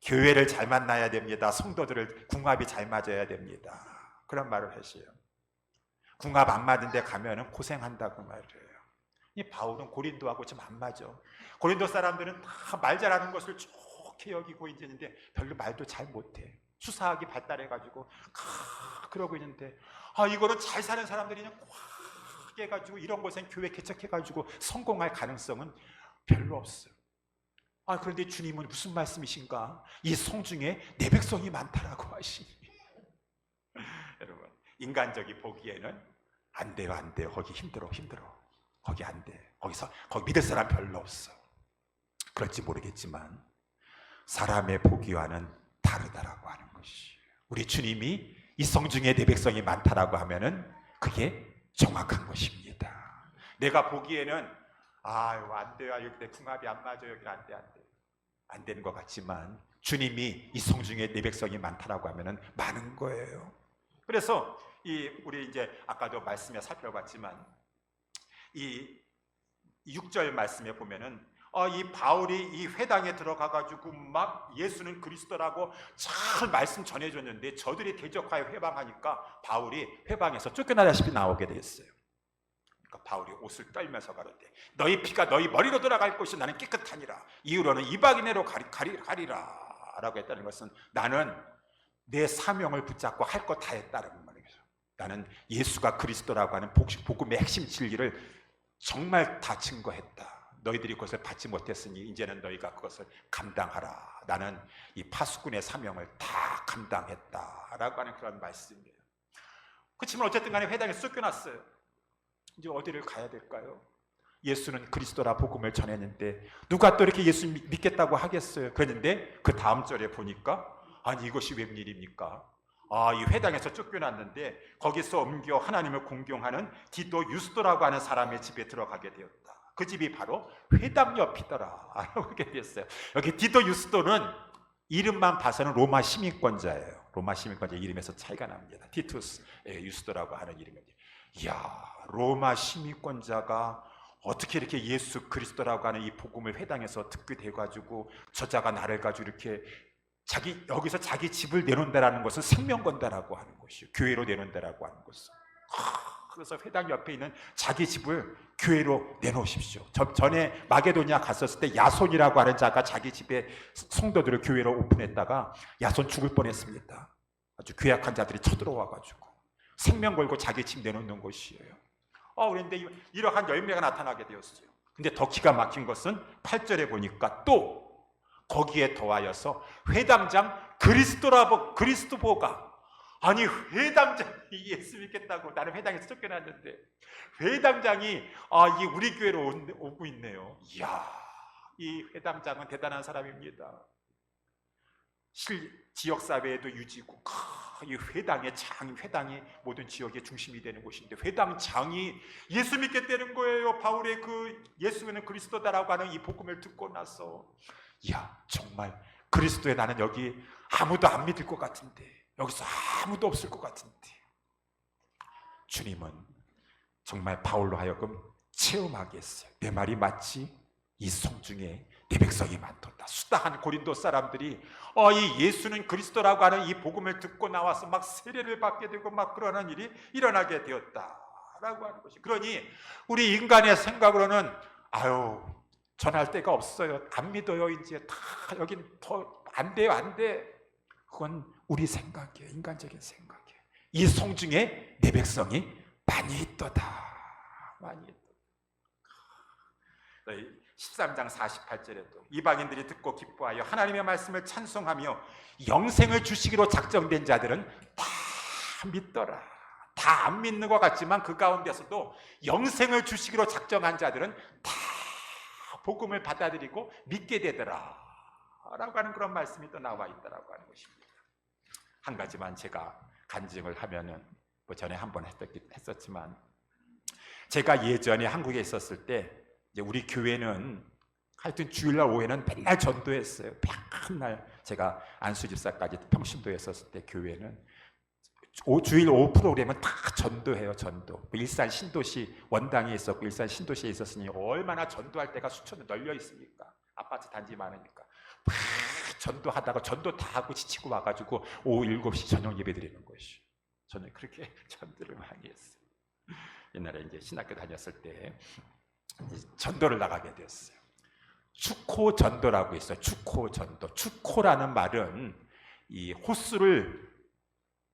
교회를 잘 만나야 됩니다. 성도들을 궁합이 잘 맞아야 됩니다. 그런 말을 하셔요. 궁합 안 맞은 데 가면은 고생한다고 말이에요. 이 바울은 고린도하고 좀 안 맞아. 고린도 사람들은 다 말 잘하는 것을 좋게 여기고 있는데 별로 말도 잘 못해. 수사학이 발달해가지고 그러고 있는데, 이거는 잘 사는 사람들이 그냥 크게 해가지고 이런 곳엔 교회 개척해가지고 성공할 가능성은 별로 없어요. 그런데 주님은 무슨 말씀이신가? 이 성중에 내 백성이 많다라고 하시니 여러분, 인간적이 보기에는 안 돼요, 안 돼요. 거기 힘들어. 거기 안 돼. 거기 믿을 사람 별로 없어. 그럴지 모르겠지만 사람의 보기와는 다르다라고 하는 것이, 우리 주님이 이 성중에 내 백성이 많다라고 하면은 그게 정확한 것입니다. 내가 보기에는 안 돼요. 여기 내 궁합이 안 맞아요. 여기 안 돼. 안 되는 것 같지만 주님이 이 성중에 내 백성이 많다라고 하면은 많은 거예요. 그래서 우리 이제 아까도 말씀에 살펴봤지만 이 6절 말씀에 보면은 이 바울이 이 회당에 들어가가지고 막 예수는 그리스도라고 잘 말씀 전해줬는데 저들이 대적하여 회방하니까 바울이 회방에서 쫓겨나다시피 나오게 됐어요. 그러니까 바울이 옷을 떨면서 가로되 너희 피가 너희 머리로 돌아갈 것이 나는 깨끗하니라. 이후로는 이방인으로 가리라 라고 했다는 것은 나는 내 사명을 붙잡고 할 것 다 했다는 말이죠. 나는 예수가 그리스도라고 하는 복음의 핵심 진리를 정말 다 증거했다. 너희들이 그것을 받지 못했으니 이제는 너희가 그것을 감당하라. 나는 이 파수꾼의 사명을 다 감당했다라고 하는 그런 말씀이에요. 그렇지만 어쨌든 간에 회당에 쫓겨났어요. 이제 어디를 가야 될까요? 예수는 그리스도라 복음을 전했는데 누가 또 이렇게 예수 믿겠다고 하겠어요? 그랬는데 그 다음 절에 보니까 이것이 웬일입니까? 이 회당에서 쫓겨났는데 거기서 옮겨 하나님을 공경하는 디도 유스도라고 하는 사람의 집에 들어가게 되었다. 그 집이 바로 회당 옆이더라 그렇게 됐어요. 여기 디도 유스도는 이름만 봐서는 로마 시민권자예요. 로마 시민권자 이름에서 차이가 납니다. 티투스 유스도라고 하는 이름입니다. 이야, 로마 시민권자가 어떻게 이렇게 예수 그리스도라고 하는 이 복음을 회당에서 듣게 돼가지고 저자가 나를 가지고 이렇게 여기서 자기 집을 내놓는다라는 것은 생명 건다라고 하는 것이요, 교회로 내놓는다라고 하는 것은. 그래서 회당 옆에 있는 자기 집을 교회로 내놓으십시오. 전에 마게도니아 갔었을 때 야손이라고 하는 자가 자기 집에 성도들을 교회로 오픈했다가 야손 죽을 뻔했습니다. 아주 괴악한 자들이 쳐들어와가지고 생명 걸고 자기 집 내놓는 것이에요. 그런데 이러한 열매가 나타나게 되었어요. 근데 더 기가 막힌 것은 8절에 보니까 또 거기에 더하여서 회당장 그리스도보가, 아니 회당장이 예수 믿겠다고, 나는 회당에서 쫓겨났는데 회당장이 이 우리 교회로 오고 있네요. 이야, 이 회당장은 대단한 사람입니다. 지역사회에도 유지고, 이 회당이 모든 지역의 중심이 되는 곳인데 회당장이 예수 믿겠다는 거예요. 바울의 그 예수는 그리스도다라고 하는 이 복음을 듣고 나서, 이야, 정말 그리스도에 나는 여기 아무도 안 믿을 것 같은데, 여기서 아무도 없을 것 같은데, 주님은 정말 바울로 하여금 체험하게 했어요. 내 말이 맞지? 이 성중에 내 백성이 많도다. 수다한 고린도 사람들이 이 예수는 그리스도라고 하는 이 복음을 듣고 나와서 막 세례를 받게 되고 막 그러는 일이 일어나게 되었다라고 하는 것이. 그러니 우리 인간의 생각으로는 전할 데가 없어요. 안 믿어요. 이제 다 여긴 더 안 돼요. 안 돼. 그건 우리 생각이에요. 인간적인 생각이에요. 이 성중에 내 백성이 많이 있도다. 많이 있도다. 13장 48절에도 이방인들이 듣고 기뻐하여 하나님의 말씀을 찬송하며 영생을 주시기로 작정된 자들은 다 믿더라. 다 안 믿는 것 같지만 그 가운데서도 영생을 주시기로 작정한 자들은 다 복음을 받아들이고 믿게 되더라 라고 하는 그런 말씀이 또 나와 있다라고 하는 것입니다. 한 가지만 제가 간증을 하면은, 전에 한번 했었지만, 제가 예전에 한국에 있었을 때 우리 교회는 하여튼 주일날 오후에는 맨날 전도했어요. 맨날 제가 안수집사까지 평신도에 있었을 때 교회는 주일 오후 프로그램은 다 전도해요. 전도. 일산 신도시 원당에 있었고 일산 신도시에 있었으니 얼마나 전도할 때가 수천에 널려 있습니까? 아파트 단지 많으니까 전도하다가 전도 다 하고 지치고 와가지고 오후 7시 저녁 예배 드리는 것이. 저는 그렇게 전도를 많이 했어요. 옛날에 이제 신학교 다녔을 때 전도를 나가게 되었어요. 축호 전도라고 있어요. 축호 전도. 축호라는 말은 이 호수를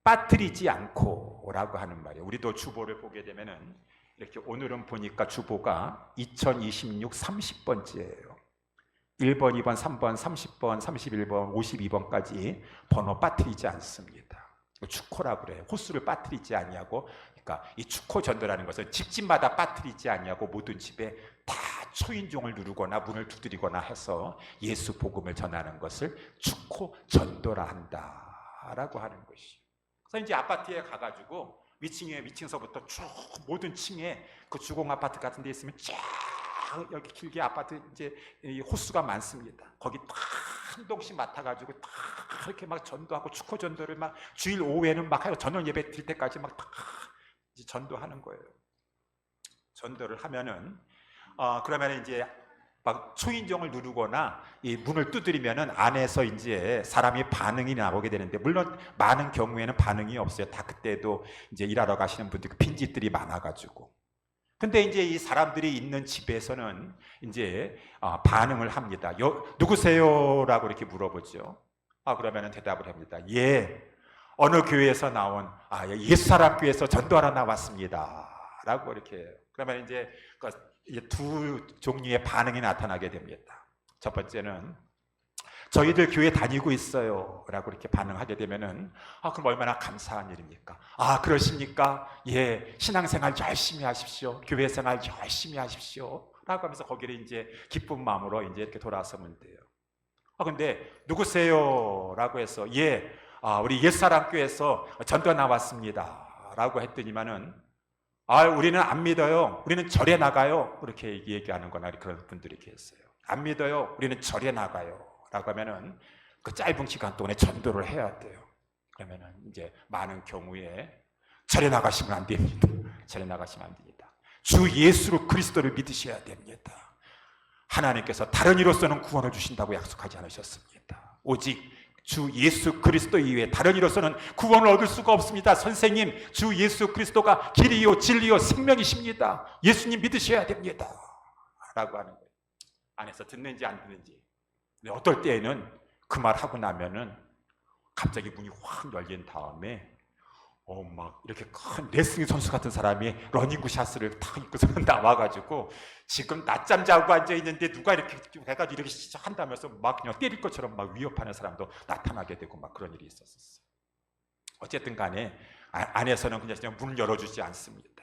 빠뜨리지 않고라고 하는 말이에요. 우리도 주보를 보게 되면은 이렇게 오늘은 보니까 주보가 2026 30번째예요. 1번, 2번, 3번, 30번, 31번, 52번까지 번호 빠뜨리지 않습니다. 축호라고 그래요. 호수를 빠뜨리지 아니하고, 그러니까 이 축호 전도라는 것은 집집마다 빠뜨리지 아니하고 모든 집에 다 초인종을 누르거나 문을 두드리거나 해서 예수 복음을 전하는 것을 축호 전도라 한다라고 하는 것이죠. 그래서 이제 아파트에 가가지고 위층서부터 쭉 모든 층에 그 주공 아파트 같은 데 있으면 쫙 여기 길게 아파트 이제 호수가 많습니다. 거기 딱 한 동씩 맡아가지고 딱 이렇게 막 전도하고 축호 전도를 막 주일 오후에는 막 하고 저녁 예배 드릴 때까지 막 딱 이제 전도하는 거예요. 전도를 하면은 그러면 이제 막 초인종을 누르거나 이 문을 두드리면은 안에서 이제 사람이 반응이 나오게 되는데, 물론 많은 경우에는 반응이 없어요. 다 그때도 이제 일하러 가시는 분들 빈집들이 많아가지고. 근데 이제 이 사람들이 있는 집에서는 이제 반응을 합니다. 누구세요?라고 이렇게 물어보죠. 그러면은 대답을 합니다. 예, 어느 교회에서 나온 예수사랑교회에서 전도하러 나왔습니다. 라고 이렇게 해요. 그러면 이제 두 종류의 반응이 나타나게 됩니다. 첫 번째는 저희들 교회 다니고 있어요 라고 이렇게 반응하게 되면은 그럼 얼마나 감사한 일입니까? 그러십니까? 예, 신앙생활 열심히 하십시오. 교회생활 열심히 하십시오 라고 하면서 거기를 이제 기쁜 마음으로 이제 이렇게 돌아서면 돼요. 근데 누구세요? 라고 해서 예, 우리 옛사랑교회에서 전도 나왔습니다 라고 했더니만은 우리는 안 믿어요. 우리는 절에 나가요. 그렇게 얘기하는 거나 그런 분들이 계세요. 안 믿어요. 우리는 절에 나가요. 라고 하면은 그 짧은 기간 동안에 전도를 해야 돼요. 그러면은 이제 많은 경우에 절에 나가시면 안 됩니다. 절에 나가시면 안 됩니다. 주 예수 그리스도를 믿으셔야 됩니다. 하나님께서 다른 이로서는 구원을 주신다고 약속하지 않으셨습니다. 오직 주 예수 그리스도 이외에 다른 이로서는 구원을 얻을 수가 없습니다. 선생님, 주 예수 그리스도가 길이요 진리요 생명이십니다. 예수님 믿으셔야 됩니다. 라고 하는 거예요. 안에서 듣는지 안 듣는지. 근데 어떨 때에는 그 말 하고 나면은 갑자기 문이 확 열린 다음에 막 이렇게 큰 레슬링 선수 같은 사람이 러닝구 샷을 탁 입고서 나와가지고 지금 낮잠 자고 앉아 있는데 누가 이렇게 해가지고 이렇게 한다면서 막 그냥 때릴 것처럼 막 위협하는 사람도 나타나게 되고 막 그런 일이 있었어요. 어쨌든 간에 안에서는 그냥 문을 열어주지 않습니다.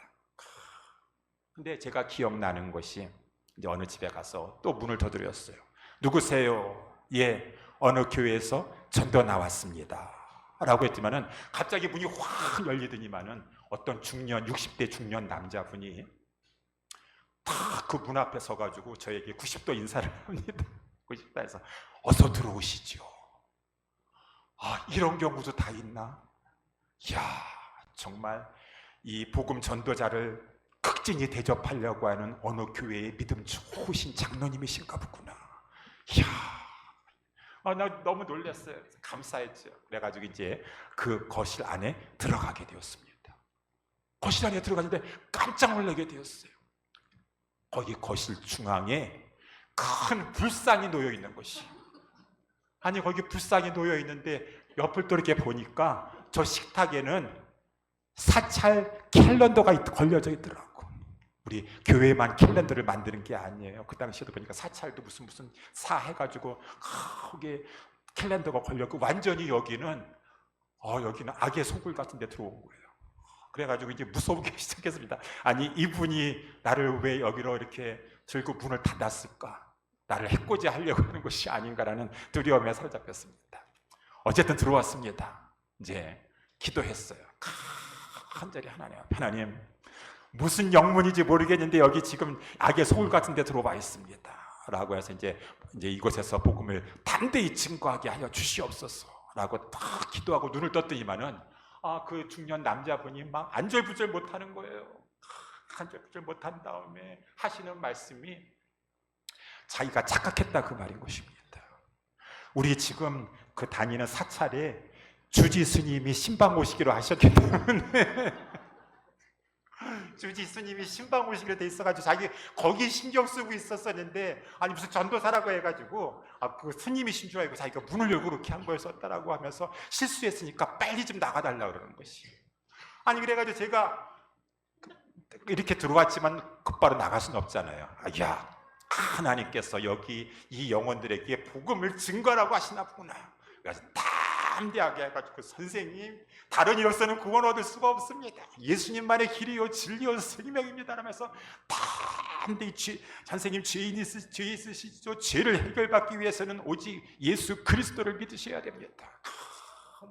근데 제가 기억나는 것이 이제 어느 집에 가서 또 문을 두드렸어요. 누구세요? 예, 어느 교회에서 전도 나왔습니다. 라고 했지만은 갑자기 문이 확 열리더니만은 어떤 60대 중년 남자분이 딱 그 문 앞에 서가지고 저에게 90도 인사를 합니다. 90도에서 어서 들어오시죠. 이런 경우도 다 있나? 이야, 정말 이 복음 전도자를 극진히 대접하려고 하는 어느 교회의 믿음 좋으신 장로님이신가 보구나. 이야, 나 너무 놀랐어요. 감사했죠. 그래가지고 이제 그 거실 안에 들어가게 되었습니다. 거실 안에 들어갔는데 깜짝 놀라게 되었어요. 거기 거실 중앙에 큰 불상이 놓여 있는 것이. 아니, 거기 불상이 놓여 있는데 옆을 또 이렇게 보니까 저 식탁에는 사찰 캘린더가 걸려져 있더라고. 우리 교회만 캘린더를 만드는 게 아니에요. 그 당시에도 보니까 사찰도 무슨 사 해가지고 크게 캘린더가 걸렸고, 완전히 여기는 악의 소굴 같은 데 들어온 거예요. 그래가지고 이제 무서우기 시작했습니다. 아니, 이분이 나를 왜 여기로 이렇게 들고 문을 닫았을까? 나를 해코지 하려고 하는 것이 아닌가라는 두려움에 사로잡혔습니다. 어쨌든 들어왔습니다. 이제 기도했어요. 간절히 하나님, 무슨 영문인지 모르겠는데 여기 지금 악의 소굴 같은 데 들어와 있습니다. 라고 해서 이제 이곳에서 복음을 담대히 증거하게 하여 주시옵소서. 라고 딱 기도하고 눈을 떴더니만은 그 중년 남자분이 막 안절부절 못하는 거예요. 안절부절 못한 다음에 하시는 말씀이 자기가 착각했다 그 말인 것입니다. 우리 지금 그 다니는 사찰에 주지 스님이 신방 오시기로 하셨기 때문에 주지 스님이 신방 오시기로 돼 있어가지고 자기 거기 신경 쓰고 있었었는데, 아니 무슨 전도사라고 해가지고 그 스님이신 줄 알고 자기가 문을 열고 그렇게 한 거였었다라고 하면서 실수했으니까 빨리 좀 나가달라 그러는 것이. 아니 그래가지고 제가 이렇게 들어왔지만 곧바로 나갈 수는 없잖아요. 야, 하나님께서 여기 이 영혼들에게 복음을 증거라고 하시나 보구나. 그래서 담대하게 해가지고 선생님, 다른 이로서는 구원 얻을 수가 없습니다. 예수님만의 길이요 진리요 생명입니다 하면서 담대히 선생님 죄 있으시죠? 죄를 해결받기 위해서는 오직 예수 그리스도를 믿으셔야 됩니다.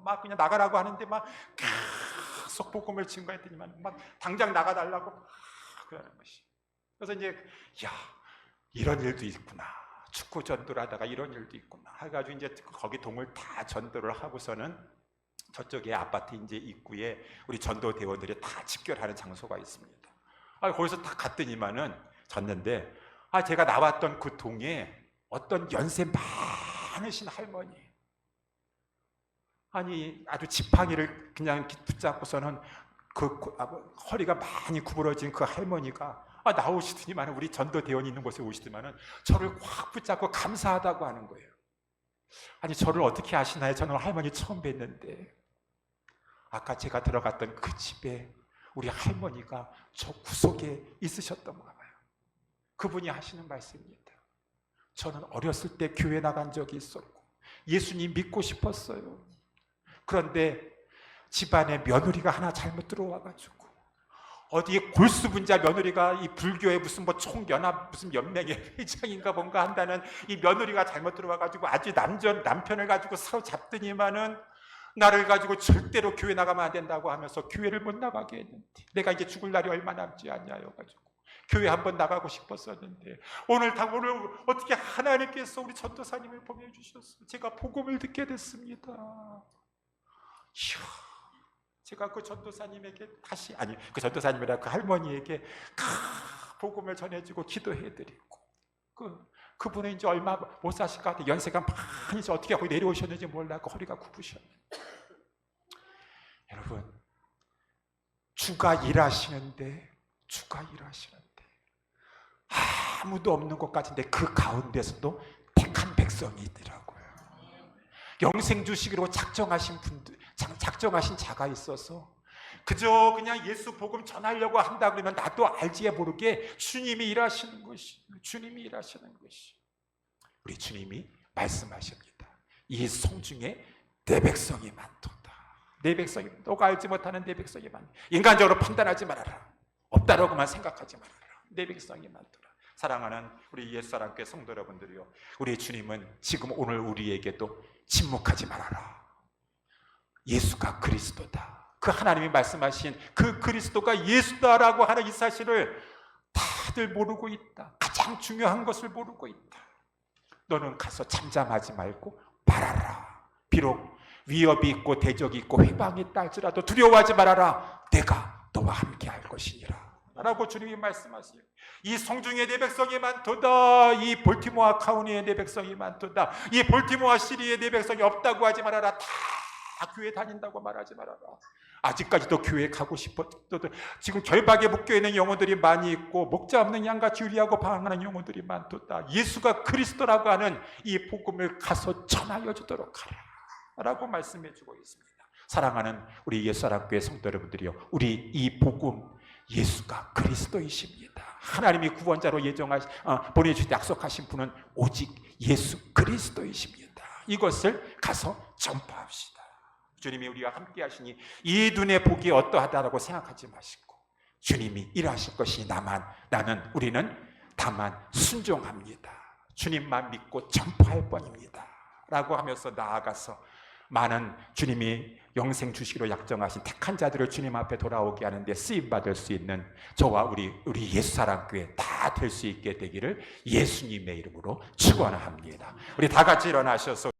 막 그냥 나가라고 하는데 막 계속 복음을 증거했더니만 막 당장 나가달라고 그러는 것이. 그래서 이제 야, 이런 일도 있구나. 축구 전도를 하다가 이런 일도 있구나 해가지고 이제 거기 동을 다 전도를 하고서는 저쪽에 아파트 이제 입구에 우리 전도 대원들이 다 집결하는 장소가 있습니다. 거기서 다 갔더니만은 졌는데 제가 나왔던 그 동에 어떤 연세 많으신 할머니, 아니 아주 지팡이를 그냥 붙잡고서는 그 허리가 많이 구부러진 그 할머니가 나오시더니만 우리 전도 대원이 있는 곳에 오시더니만 저를 확 붙잡고 감사하다고 하는 거예요. 아니 저를 어떻게 아시나요? 저는 할머니 처음 뵀는데 아까 제가 들어갔던 그 집에 우리 할머니가 저 구석에 있으셨던가 봐요. 그분이 하시는 말씀입니다. 저는 어렸을 때 교회 나간 적이 있었고 예수님 믿고 싶었어요. 그런데 집안에 며느리가 하나 잘못 들어와가지고 어디에 골수분자 며느리가 이 불교의 무슨 뭐 총연합 무슨 연맹의 회장인가 뭔가 한다는 이 며느리가 잘못 들어와가지고 아주 남편을 가지고 사로잡더니만은 나를 가지고 절대로 교회 나가면 안 된다고 하면서 교회를 못 나가게 했는데 내가 이제 죽을 날이 얼마 남지 않냐요 가지고 교회 한번 나가고 싶었었는데 오늘 어떻게 하나님께서 우리 전도사님을 보내주셨어요. 제가 복음을 듣게 됐습니다. 이야, 제가 그 전도사님에게 그 전도사님이라 그 할머니에게 복음을 전해주고 기도해드리고 그분은 이제 얼마 못 사실 것 같아요. 연세가 많이 어떻게 하고 내려오셨는지 몰라고 허리가 굽으셨는데 여러분 주가 일하시는데 아무도 없는 것 같은데 그 가운데서도 택한 백성이 있더라고요. 영생 주시기로 작정하신 자가 있어서 그저 그냥 예수 복음 전하려고 한다 그러면 나도 알지에 모르게 주님이 일하시는 것이 우리 주님이 말씀하십니다. 이 성중에 내 백성이 많도다. 내 백성이 너가 알지 못하는 내 백성이 많다. 인간적으로 판단하지 말아라. 없다라고만 생각하지 말아라. 내 백성이 많도다. 사랑하는 우리 옛사랑교회 성도 여러분들이요, 우리 주님은 지금 오늘 우리에게도 침묵하지 말아라. 예수가 그리스도다. 그 하나님이 말씀하신 그 그리스도가 예수다라고 하는 이 사실을 다들 모르고 있다. 가장 중요한 것을 모르고 있다. 너는 가서 잠잠하지 말고 말하라. 비록 위협이 있고 대적이 있고 회방이 있다 할지라도 두려워하지 말아라. 내가 너와 함께 할 것이니라 라고 주님이 말씀하세요. 이 성중에 내 백성이 많도다. 이 볼티모어 카운티에 내 백성이 많도다. 이 볼티모어 시리에 내 백성이 없다고 하지 말아라. 다 교회 다닌다고 말하지 말아라. 아직까지도 교회 가고 싶어도 지금 결박에 묶여 있는 영혼들이 많이 있고 목자 없는 양같이 유리하고 방황하는 영혼들이 많도다. 예수가 그리스도라고 하는 이 복음을 가서 전하여 주도록 하라 라고 말씀해 주고 있습니다. 사랑하는 우리 옛사랑교회 성도 여러분들이요, 우리 이 복음 예수가 그리스도이십니다. 하나님이 구원자로 보내주실 때 약속하신 분은 오직 예수 그리스도이십니다. 이것을 가서 전파합시다. 주님이 우리와 함께 하시니 이 눈에 보기 어떠하다라고 생각하지 마시고 주님이 일하실 것이 우리는 다만 순종합니다. 주님만 믿고 전파할 뿐입니다 라고 하면서 나아가서 많은 주님이 영생 주시기로 약정하신 택한 자들을 주님 앞에 돌아오게 하는데 쓰임받을 수 있는 저와 우리 예수사랑교회 다 될 수 있게 되기를 예수님의 이름으로 축원합니다. 우리 다 같이 일어나셔서